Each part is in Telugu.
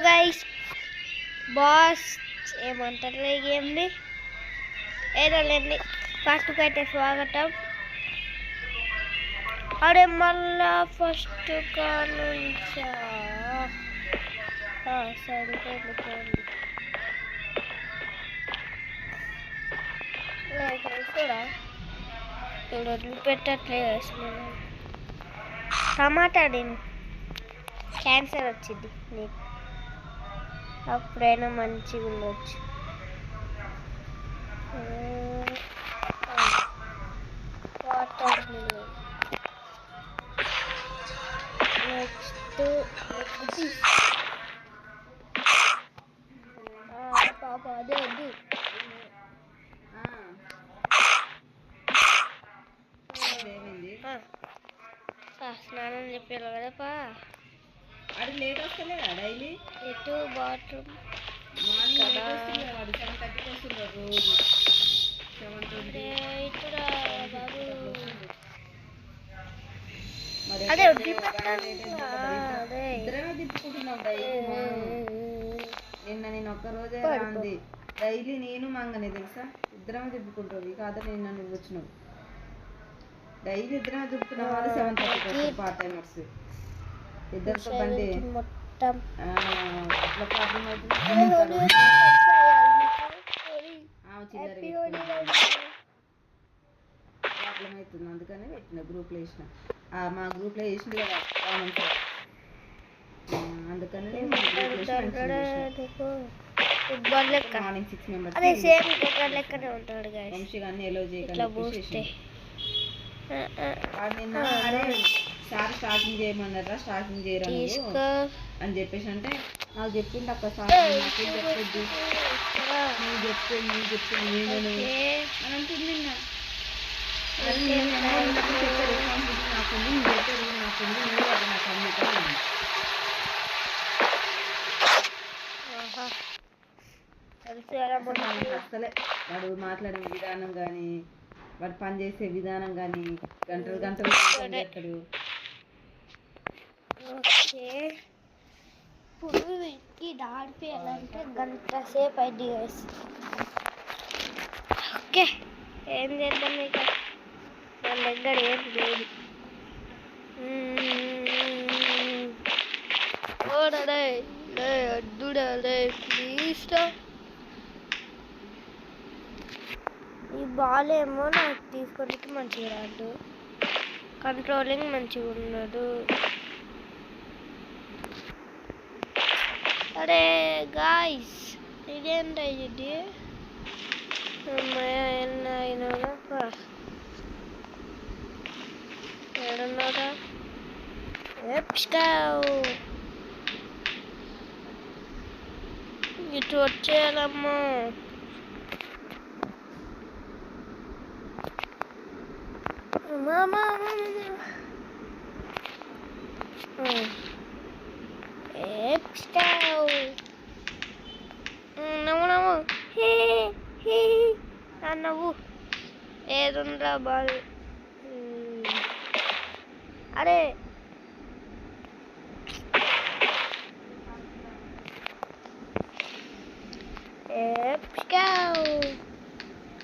గైస్ బాస్ ఏమంటారు ఈ గేమ్ని ఏదో లేండి ఫస్ట్కి అయితే స్వాగతం. అరే మళ్ళా ఫస్ట్ కానుంచా సరిపోయింది కూడా ఇప్పుడు వదిలిపెట్టట్లేదు. టమాటా నేను క్యాన్సర్ వచ్చింది నీకు అప్పుడైనా మంచిగా ఉండొచ్చు. వాటర్ మిలన్ నెక్స్ట్ పాప అదే వద్దు స్నానం చెప్పారు కదపా. అది లేట్ వస్తలేదా డైలీ ఎటు బాత్రూమ్ అదే ఇద్దరమే తిప్పుకుంటున్నాం డైలీ. నిన్న నేను ఒక్కరోజే రాంది డైలీ నేను మంగనే తెలుసా ఇద్దరమే తిప్పుకుంటుంది కాదా. నిన్న నువ్వు వచ్చినావు డైలీ ఇద్దరమే తిప్పుకున్నాం. వాళ్ళు 7:30 పార్ట్ టైమర్స్ ఇద్దరితో బండి మొత్తం అట్లా ప్రాబ్లం అవుతుంది. ప్రాబ్లం అవుతుంది అందుకని పెట్టిన గ్రూప్లో వేసిన. మా గ్రూప్లో వేసింది కదా కామెంట్ అందుకని మార్నింగ్ 6 మెంబర్స్ వంశీ కానీ ఎలో చేయకండి. నిన్న అరే సార్ స్టార్టింగ్ చేయమన్నారా స్టార్టింగ్ చేయరా అని చెప్పేసి అంటే నాకు చెప్పింది అక్క సార్ చెప్పొద్దు నువ్వు చెప్పింది నేను అని అంటుంది. నిన్న చెప్పే రెస్పాన్సిబిలిటీ నాకుంది నువ్వు చెప్పేది నాకుంది నువ్వు అది నాకు అందుకని అసలే వాడు మాట్లాడే విధానం కానీ వాడు పనిచేసే విధానం కానీ గంటలు గంటలు చేస్తాడు. ఓకే ఇప్పుడు వీటికి దాడిపోయాలంటే గంట సేపు అయింది గైస్. ఓకే ఏం చేద్దాం ఇక మన దగ్గర ఏం లేదు. ఓడడే లే అడ్డుడే ప్లీజ్ ఈ బాల్ ఏమో నాకు తీసుకోవడానికి మంచిగా రాదు, కంట్రోలింగ్ మంచిగా ఉండదు. అరే గాయస్ ఇదేంట ఇది అయినారా ఏడన్నారా ఇటు వచ్చేయాలమ్మా. Mama, నవ్వు నవ్వు ఏదుందా బాల్. అరే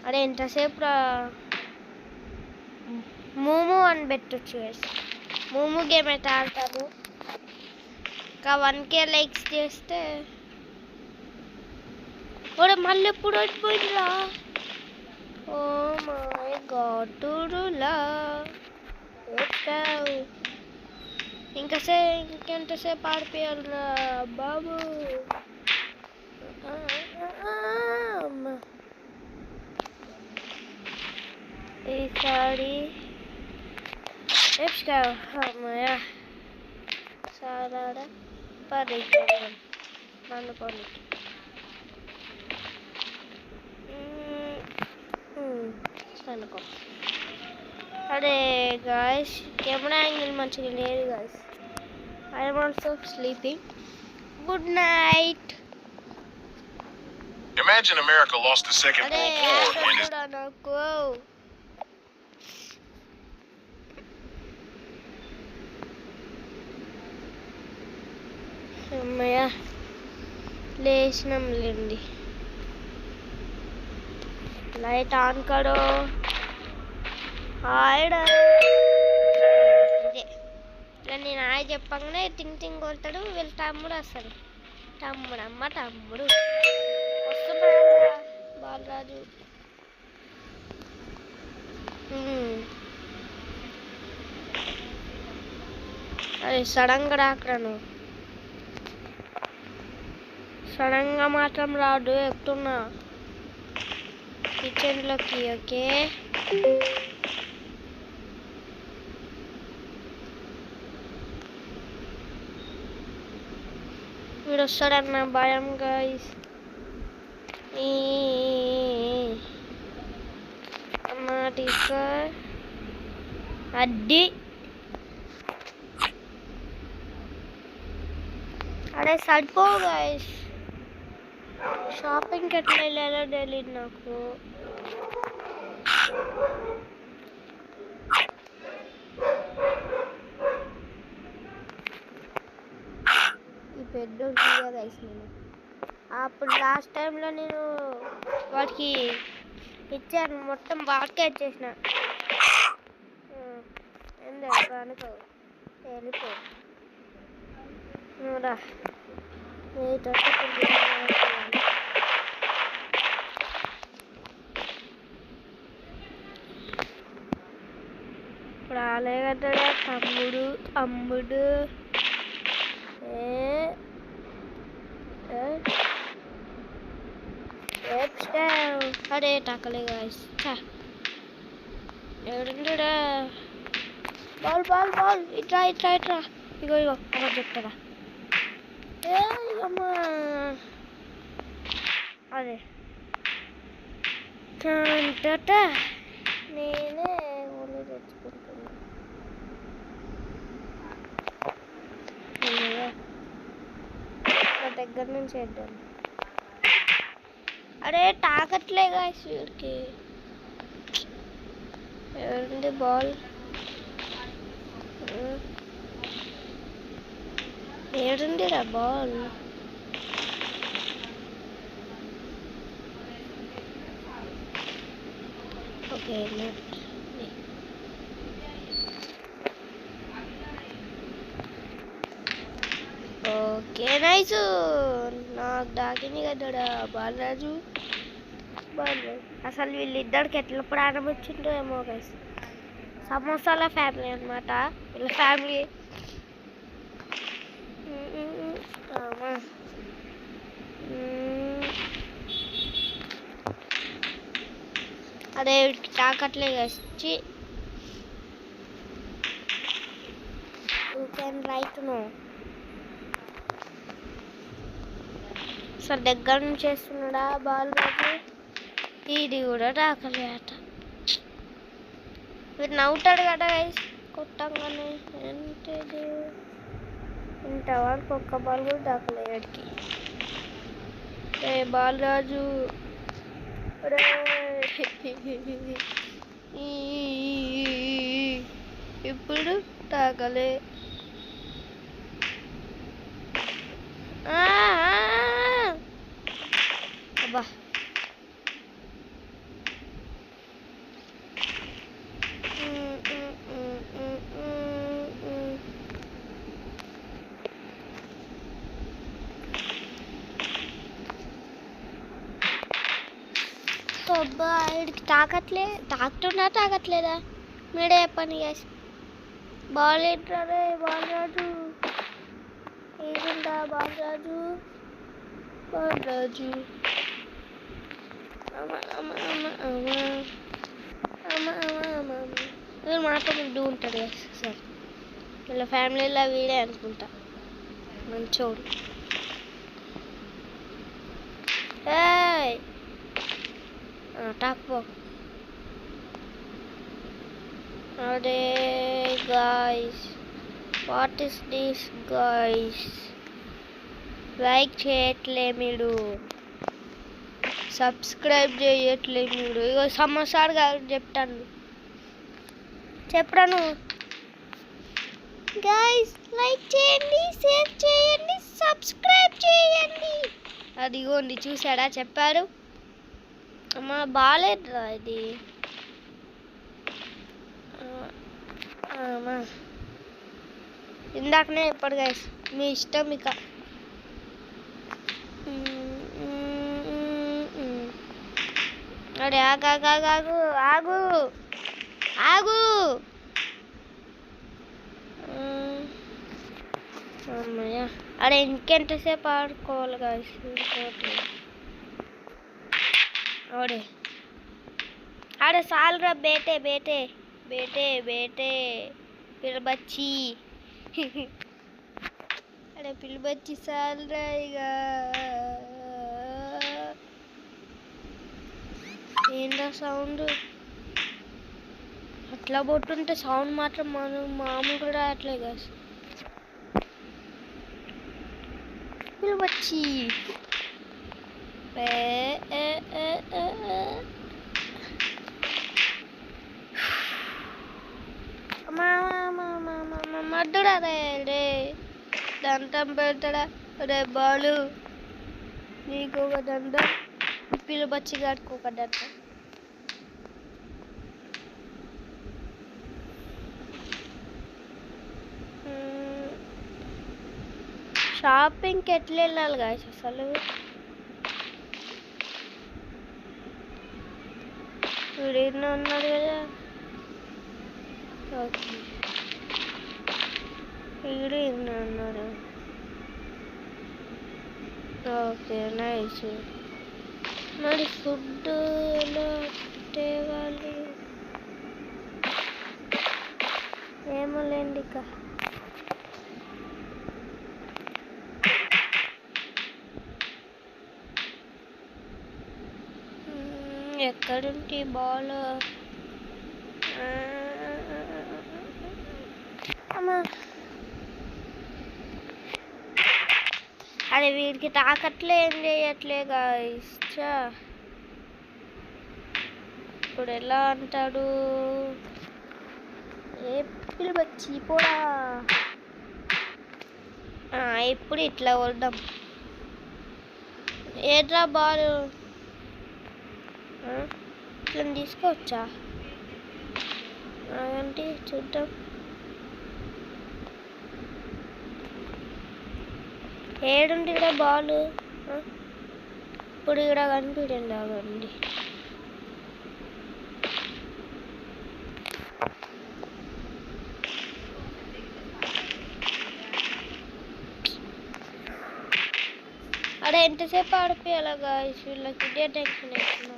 అరే ఎంతసేపు రా మోమో అని పెట్టచ్చు. మోమో గేమ్ అయితే ఆడతాను ఇంకా 1K లైక్స్ చేస్తే ఓడే మళ్ళీ ఎప్పుడు వచ్చిపోయిందిరా. ఓ మై గాడులా ఇంకెంతసేపు ఆడిపోయాలిరా బాబు. ఈసారి అమ్మయ్యా సారా పది అనుకోండి. అనుకో అరే గాయస్ కెమెరా యాంగిల్ మంచిగా లేదు guys. I'm also sleeping. Good night. Imagine America lost the Second World War and is నాకు అమ్మయ్యా లేచినాంలేండి. లైట్ ఆన్ కడో. హాయ్ ఇదే ఇలా నేను హాయ్ చెప్పగానే టింగ్ టింగ్ కొడతాడు. వీళ్ళ తమ్ముడు వస్తాడు. తమ్ముడు వస్తున్నాడు బాలరాజు. అరే సడన్గా రాకరా నువ్వు. సడన్గా మాత్రం రాడు. ఎక్కుతున్నా కిచెన్లోకి. ఓకే వీడు వస్తాడన్న భయం గైస్. అమ్మా తీసుకో అడ్డి. అరే సరిపో గైస్. షాపింగ్కి ఎట్లా వెళ్ళాలో తెలియదు నాకు. ఈ పెద్ద గైస్ నేను అప్పుడు లాస్ట్ టైంలో నేను వాడికి ఇచ్చాను. మొత్తం వాడికే ఇచ్చేసిన. ఎందుకు అనుకో వెళ్ళిపో రా. ఇప్పుడు ఆలే కట్టాడా అమ్ముడు. అరే టాకలే గాయస్. ఎవరుండడా బాల్ ఇట్రా. ఇగో అక్కడ చెప్తారా. అమ్మా అదే నేనే ఓన్లీ తెచ్చుకుంటున్నా. నా దగ్గర నుంచి వేద్దాం. అరే తాకట్లే గాయస్ వీడికి. ఎవరుంది బాల్. ఏడుందిరా బాల్. Okay okay nice. నాకు దాకింది కదడా బాలరాజు. అసలు వీళ్ళిద్దరికి ఎట్లా ప్రాణం వచ్చిందో ఏమో గైస్. సమోసాల ఫ్యామిలీ అన్నమాట వీళ్ళ ఫ్యామిలీ. అదే వీడికి తాకట్లే వచ్చి. You can write no. Sir దగ్గర నుంచి చేస్తున్నాడా బాలరాజు. ఇది కూడా తాకలే అట. వీడు నవ్వుతాడు కదా గైస్ కొట్టంగానే. ఏంటిది ఇంతవరకు ఒక్క బాల్ కూడా తాకలే వాడికి. బాలరాజు ఇప్పుడు తాకలే. అబ్బా అబ్బా వీడికి తాకట్లేదా మీడే చెప్పండి గ్యాస్. బాల్ ఏంటారే బాలరాజు. ఏదిందా బాలరాజు. వీళ్ళు మాత్రం ముద్దు ఉంటాడు గ్యాస్. సార్ వీళ్ళ ఫ్యామిలీలో వీడే అనుకుంటా మంచోడు. టాక్ అదే guys what is this guys. Like చేయట్లే మీరు, సబ్స్క్రైబ్ చేయట్లే మీరు. ఇగో సమోసాలు కాదు చెప్పాను గాయ్స్. లైక్ చేయండి, షేర్ చేయండి, సబ్స్క్రైబ్ చేయండి. అదిగోండి చూసాడా చెప్పాడు. అమ్మా బాగాలేదురా ఇది. అమ్మా ఇందాకనే ఇప్పుడు గైస్ మీ ఇష్టం ఇక. అరే ఆగు ఆగు ఆగు ఆగు. అమ్మయ్య అరే ఇంకెంతసేపు ఆడుకోవాలి గైస్. ఇంకోటి అడే అరే సాల్రా బేటే బేటే బేటే బేటే పిలబచ్చి. అరే పిలబచ్చి సాల్రా ఇక. ఏందా సౌండ్ అట్లా పోతుంటే సౌండ్ మాత్రం మామూలు కూడా రావట్లే గైస్. పిలబచ్చి మడ్డుడా రే దంతం పెడతాడా రే బాలు. నీకు ఒక దండం, పిలబచ్చి గారికి ఒక దండం. షాపింగ్కి ఎట్లా వెళ్ళాలి గాయస్ అసలు? వీడు ఉన్నాడు కదా. ఓకే వీడు ఉన్నాడు. Okay nice. మరి ఫుడ్ ఎలా తేవాలి ఏమో లేండి ఇక. ఎక్కడుంటి బాల్? అమ్మా అరే వీడికి తాకట్లే ఏం చేయట్లే గాయ్స్. ఇప్పుడు ఎలా అంటాడు? ఏ పిలబచ్చి పోడా. ఇప్పుడు ఇట్లా వద్దాం. ఏడ్రా బాల్ ఇట్లా తీసుకోవచ్చా? అంటే చూద్దాం. ఏడుండి ఇక్కడ బాల్ ఇప్పుడు ఇక్కడ కనిపించండి. ఆగండి అరే ఎంతసేపు ఆడిపోయాలా గాయ్స్? వీళ్ళకి ఇదే టెన్షన్ అవుతున్నా.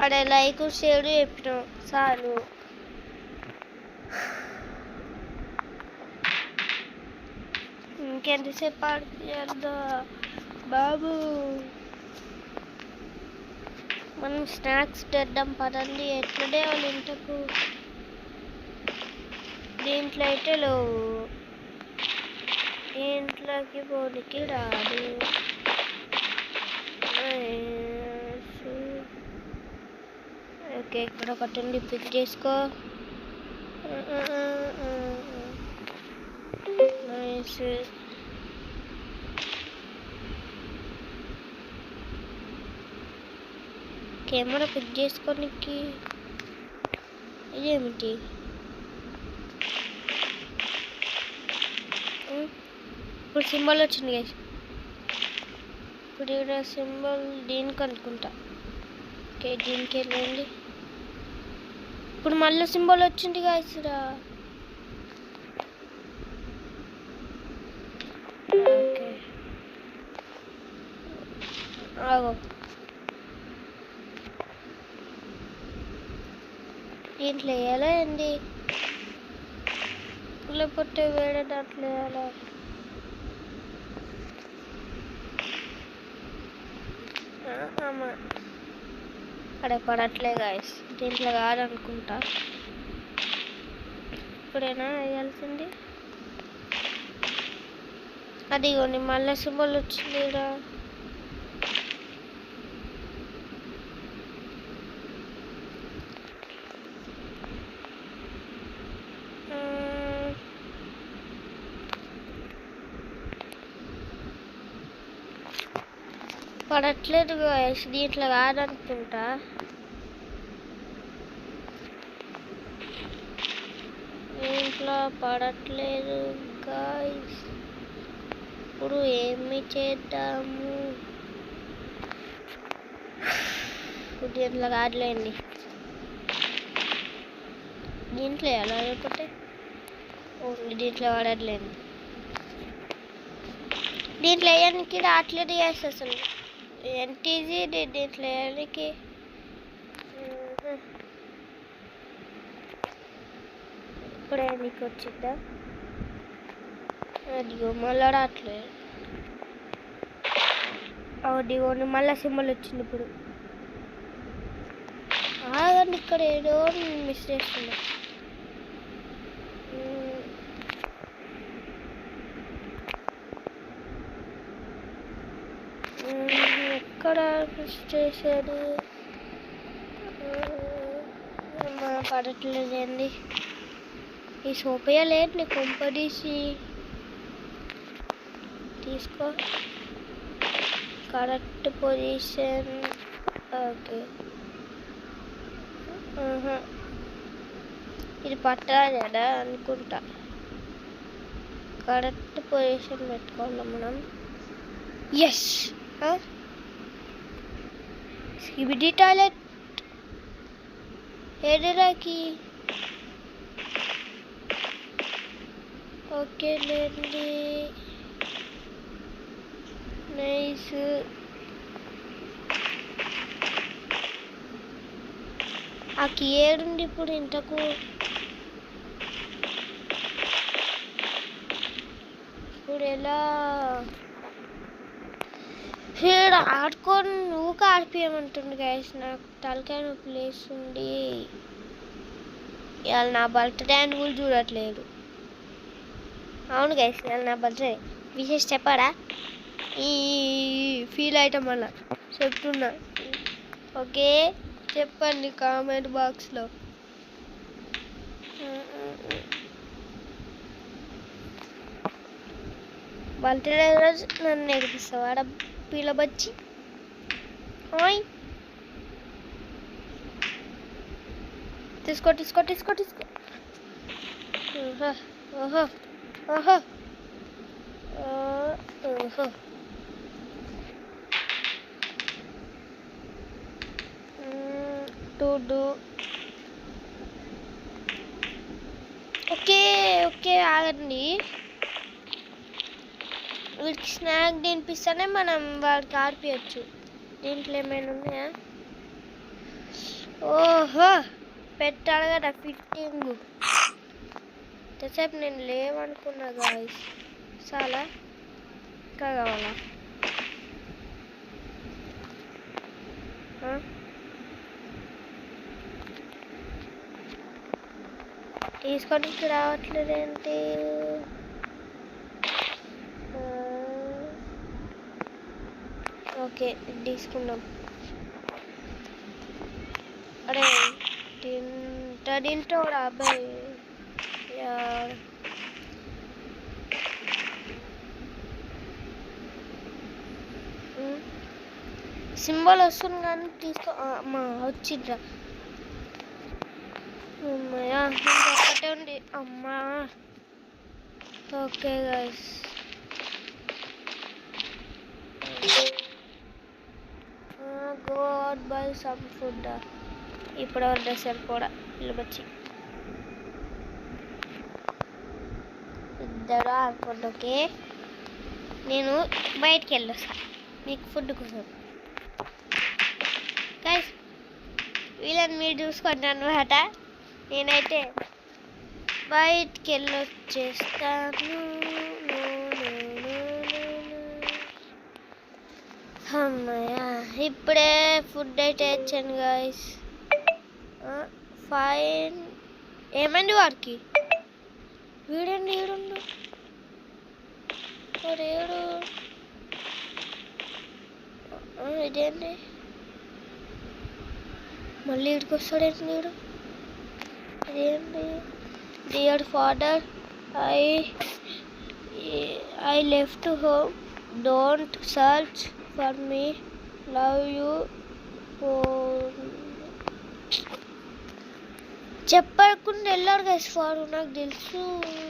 అడే లైక్ షేర్ చెప్పినాం చాలు. ఇంకెంతసేపు ఆడిపోయాదా బాబు? మనం స్నాక్స్ తెద్దాం పదండి. ఎట్లనే వాళ్ళ ఇంటకు దీంట్లో అయితే లేవు. దీంట్లోకి పోనికి రాదు. ఓకే ఇక్కడ ఒకటి పిక్ చేసుకో. నైస్. కెమెరా పిక్ చేసుకోనికి ఇదేమిటి? ఇప్పుడు సింబల్ వచ్చింది గైస్. ఇప్పుడు ఇక్కడ సింబల్ దీనికి అనుకుంటా. ఓకే దీనికి వెళ్ళండి. ఇప్పుడు మళ్ళీ సింబల్ వచ్చింది గైస్ రా. ఓకే ఆగో దీంట్లో వేయాలా అండి లేకపోతే వేరే దాంట్లో వేయాలా? అక్కడ పడట్లే గాయస్. దీంట్లో కాదనుకుంటా. ఇప్పుడైనా వేయాల్సింది. అదిగోండి మళ్ళీ సింబల్ వచ్చింది. పడట్లేదు గాయస్, దీంట్లో కాదనుకుంటా. దీంట్లో పడట్లేదు గాయస్. ఇప్పుడు ఏమి చేద్దాము? దీంట్లో కాదులేండి, దీంట్లో ఎలా లేకపోతే ఓన్లీ దీంట్లో వాడట్లేదు. దీంట్లో వేయడానికి రావట్లేదు గ్యాస్ అసలు. ఎంత ఈజీ దీంట్లో వేయడానికి. ఇప్పుడు నీకు వచ్చిందా? అదిగో మళ్ళీ రావట్లేదు. అదిగోండి మళ్ళీ సింబల్ వచ్చింది. ఇప్పుడు ఆగండి, ఇక్కడ ఏదో మిస్ చేస్తున్నా. ఎక్కడ మిస్ చేశాడు? పడట్లేదండి. ఈ సోపయ్య లేదు నీ కొంపదీసి తీసుకో. Correct position. ఓకే, ఇది పట్టాదా అనుకుంటా. కరెక్ట్ పొజిషన్ పెట్టుకోవాలి మనం. ఎస్, స్కిబిడి టాయిలెట్ ఏదరాకి. ఓకే లేండి, నైస్. ఆ కీ ఏడుంది ఇప్పుడు ఇంతకు? ఇప్పుడు ఎలా ఇక్కడ ఆడుకొని ఊక ఆడిపోయామంటుంది గైస్. నాకు తలకాయ నొప్పి లేస్తుంది. ఇవాళ నా బర్త్డే అని కూడా చూడట్లేదు. అవును గైస్, ఇవాళ నా బర్త్డే. విశేష చెప్పాడా? ఈ ఫీల్ ఐటమ్ వల్ల చెప్తున్నా. ఓకే, చెప్పండి కామెంట్ బాక్స్లో. బర్త్డే రోజు నన్ను నేర్పిస్తావాడ పిల్లబచ్చి? ఓయ్ తీసుకో తీసుకో తీసుకో తీసుకో. ఓహో ఓహో ఓహో ఓహో. టూ ఓకే ఓకే, ఆగండి. వీడికి స్నాక్ తినిపిస్తేనే మనం వాడికి ఆడిపించచ్చు. దీంట్లో ఏమైనా ఉన్నాయా? ఓహో, పెట్టాలి కదా ఫిట్టింగ్. ఇంతసేపు నేను లేవనుకున్నా గాయస్. చాలా ఇంకా కావాలా? తీసుకోనికి రావట్లేదు ఏంటి? ఓకే, ఇది తీసుకుందాం. అరే తింటోడా అబ్బాయి? సింబల్ వస్తుంది కానీ తీసుకో. అమ్మా వచ్చిండ్రా. అమ్మయ్యా, ఇంకొకటే ఉంది. అమ్మా okay guys, go out by some food. ఇప్పుడు డ్రెస్సర్ కూడా పిల్లబచ్చి ఇద్దరు అనుకోండి. ఓకే, నేను బయటికి వెళ్ళొస్తా మీకు ఫుడ్ కోసం. గైస్ వీళ్ళని మీరు చూసుకోండి అన్నమాట. నేనైతే బయటికి వెళ్ళొచ్చేస్తాను. అమ్మయ్యా, ఇప్పుడే ఫుడ్ అయితే వచ్చాను గాయస్. ఫైన్. ఏమైంది వాడికి? వీడండి వీడుండు. ఏడు ఇదేంటి? మళ్ళీ ఇక్కడికి వస్తాడేంటి వీడు? ఇదేంటి? Dear father, I left home. Don't search for me love you చెప్పకుండా వెళ్ళారు గైస్ వాడు, నాకు తెలుసు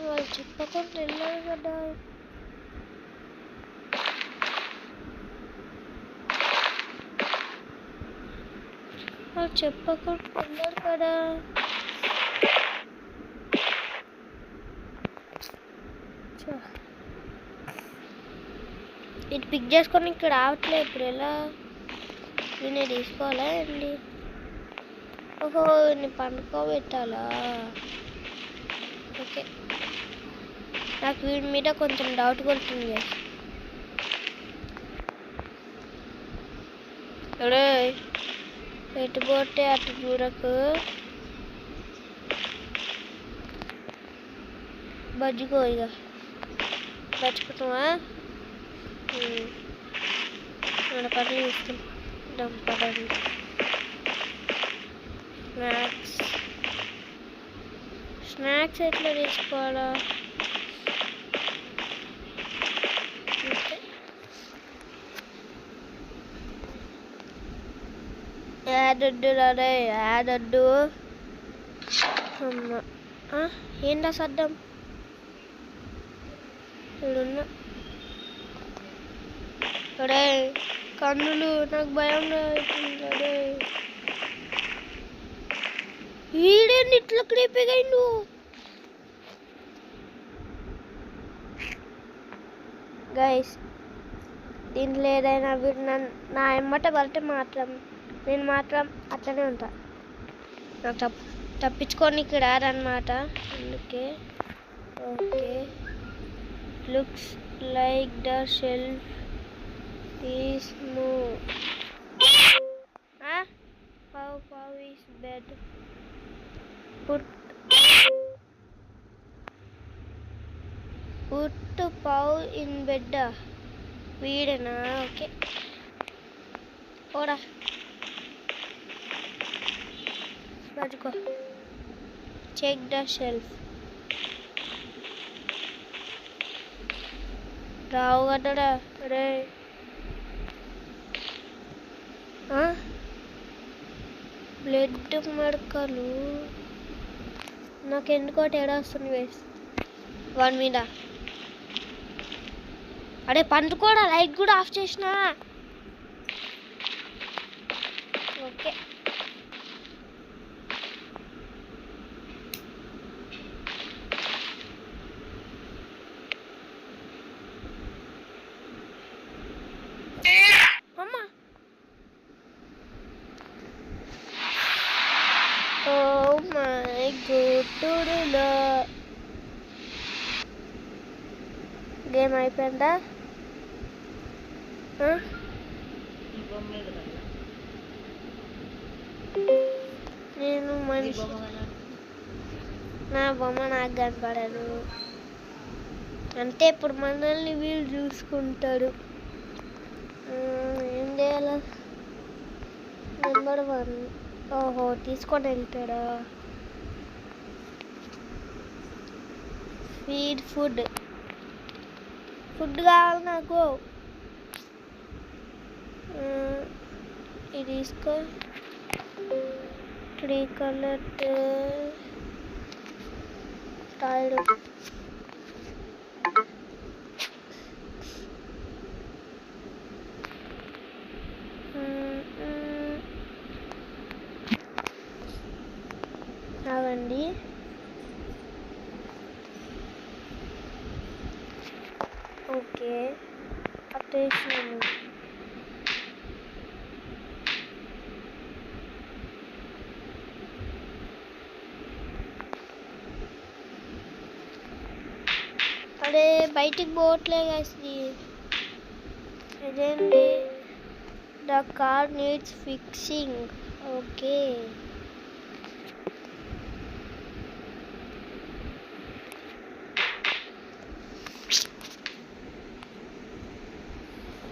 వాళ్ళు చెప్పకుండా వెళ్ళారు కదా. వాళ్ళు చెప్పకుండా వెళ్ళారు కదా. ఇది పిక్ చేసుకొని ఇక్కడ రావట్లేదు. ఇప్పుడు ఎలా దీన్ని తీసుకోవాలా అండి? ఓహో దీన్ని పండుకోబెట్టాలా? ఓకే, నాకు వీడి మీద కొంచెం డౌట్ కొడుతుంది. అడే ఎటు పోతే అటు చూడకు, బజ్జుకో ఇక బతుకుతావా? మన పని తీసుకుంటాం పదండి. స్నాక్స్ ఎట్లా తీసుకోవాలా? యాదొద్దు అదే యాదొద్దు. అమ్మ ఏంటా సర్దం ఇడున్నా. అడే కన్నులు నాకు భయం అవుతుంది. అడే వీడేంటి ఇట్లా క్రీపీగా అయిండు? గైస్ దీంట్లో ఏదైనా వీడు నా ఎమ్మట పడితే మాత్రం నేను మాత్రం అట్లనే ఉంటా. నాకు తప్పించుకొని ఇక్కడ రాదన్నమాట. అందుకే okay, looks like the shelf is move. Paw is bed. Put paw in bed. వీడేనా? ఓకే పోడా పట్టుకో. Check the shelf. రావు కదడా. అరే బ్లడ్ మడకలు నాకు ఎందుకో తేడా వస్తుంది వేస్ వాడి మీద. అడే పండుకోడా, లైట్ కూడా ఆఫ్ చేసిన. ఓకే అమ్మా. ఓ మై గుడ్డులో గేమ్ అయిపోయిందా? నేను మనిషి, నా బొమ్మ నాకు కనపడదు అంటే ఇప్పుడు మనల్ని వీళ్ళు చూసుకుంటాడు. ఏం చేయాలి? నెంబర్ 1. ఓహో తీసుకొని వెళ్తాడా? ఫీడ్ ఫుడ్ కావాలి నాకు. ఇది తీసుకో. 3 కలర్ టైడ్. అవండి ఓకే అటేషన్. అరే బయటికి పోవట్లే కాసి. అదేంటి? The car needs fixing. Okay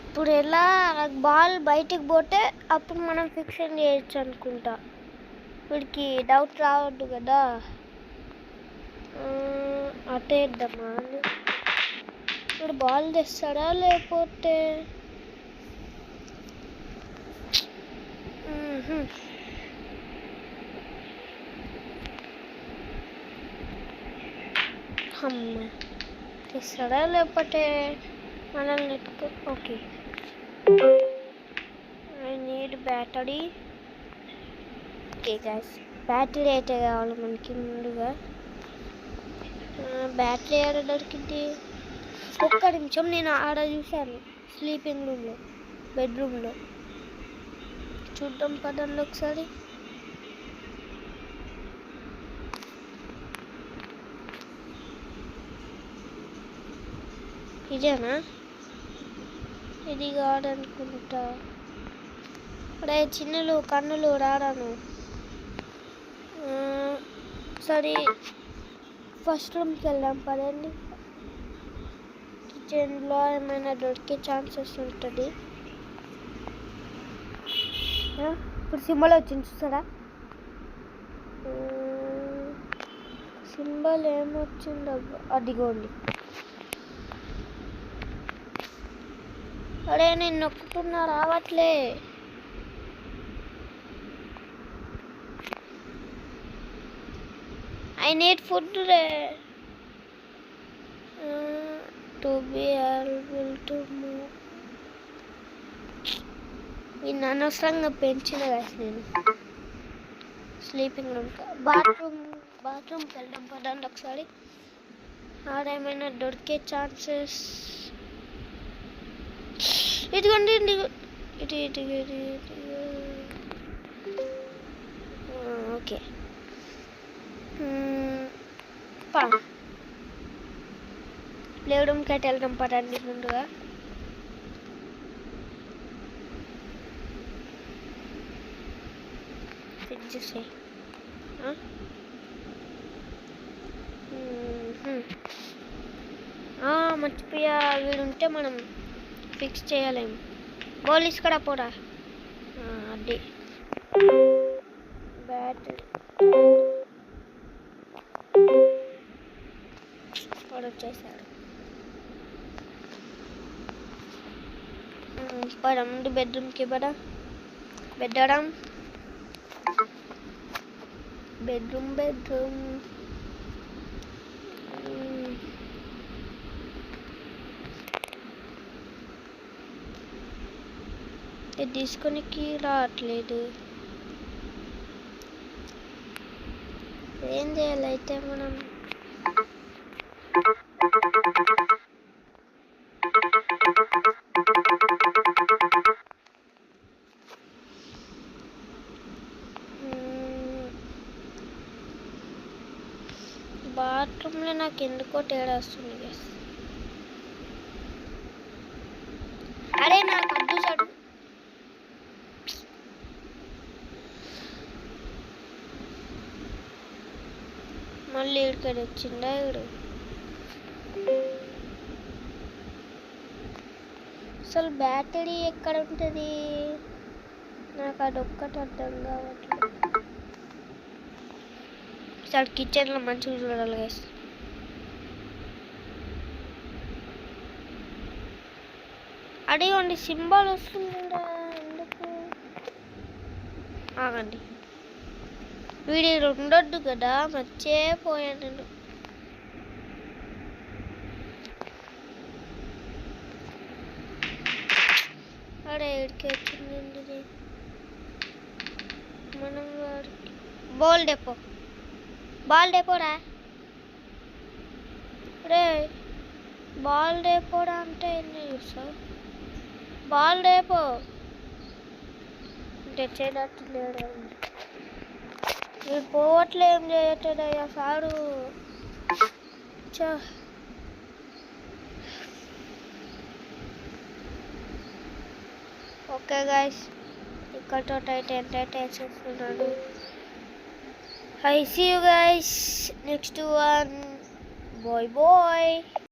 ఇప్పుడు ఎలా? బాల్ బయటికి పోతే అప్పుడు మనం ఫిక్షన్ చేయొచ్చు అనుకుంటా. వీడికి డౌట్ రావద్దు కదా. అటే ఇద్దామా? ఇప్పుడు బాల్ తెస్తాడా లేకపోతే అమ్మ ఇస్తాడా లేకపోతే మనల్ని ఎత్తుకో. Okay, I need battery. Okay guys, battery అయితే కావాలి మనకి ముందుగా. బ్యాటరీ ఆడ దొరికింది. ఒక్క నిమిషం, నేను ఆడ చూశాను స్లీపింగ్ రూమ్లో, బెడ్రూమ్లో. చూద్దాం పదండి ఒకసారి. ఇదేనా? ఇది కాదనుకుంటా. అరే చిన్నలు కన్నులు రాడాను. సరే ఫస్ట్ రూమ్కి వెళ్దాం పదండి. కిచెన్లో ఏమైనా దొరికే ఛాన్సెస్ ఉంటుంది. ఇప్పుడు సింబల్ వచ్చింది చూసారా? సింబల్ ఏమొచ్చిందో అదిగోండి. అరే నేను నొక్కుతున్నా, రావట్లే. I need food to be able to move. నేను అనవసరంగా పెంచిన గాస్ నేను. స్లీపింగ్ రూమ్, బాత్రూమ్కి వెళ్దాం పదండి ఒకసారి. ఆడేమైనా దొరికే ఛాన్సెస్. ఇదిగోండి ఇటు. ఓకే ప్లే రూమ్కి అయితే వెళ్దాం పదండి ముందుగా. ఫిక్స్ చేసి మర్చిపోయా, వీడుంటే మనం ఫిక్స్ చేయలేము. పోలీస్ కూడా పోరా. అది బ్యాటరీ వాడు వచ్చేసాడు. పదం బెడ్రూమ్కి పదా. బెడ్రూమ్ ఇది తీసుకొనికి రావట్లేదు. ఏం చేయాలైతే మనం? బాత్రూంలో నాకు ఎందుకో తేడా వస్తుంది గైస్. అరే నాకు అడ్డు చడు. మళ్ళీ ఇక్కడ వచ్చిందా ఇడు? అసలు బ్యాటరీ ఎక్కడ ఉంటుంది? నాకు అదొక్కటి అర్థం కావట్లేదు. సార్ కిచెన్లో మంచిగా చూడాలి గైస్. అడిగండి సింబల్ వస్తుందా? ఎందుకు ఆగండి, వీడియో ఉండొద్దు కదా, మర్చిపోయాను నేను. అరే ఇడికి వచ్చింది మనం. బాల్ డెపోరా. రే బాల్ డెపోరా అంటే ఎన్ని చూస్తావు? బాల్ డెపో తెచ్చేటట్టు లేడు. మీరు పోవట్లే, ఏం చేయట్లేదయ్యా సారు. ఓకే గైస్, ఇక్కడతో అయితే ఎంటర్టైన్ చేస్తున్నాను. I see you guys next one. Bye bye.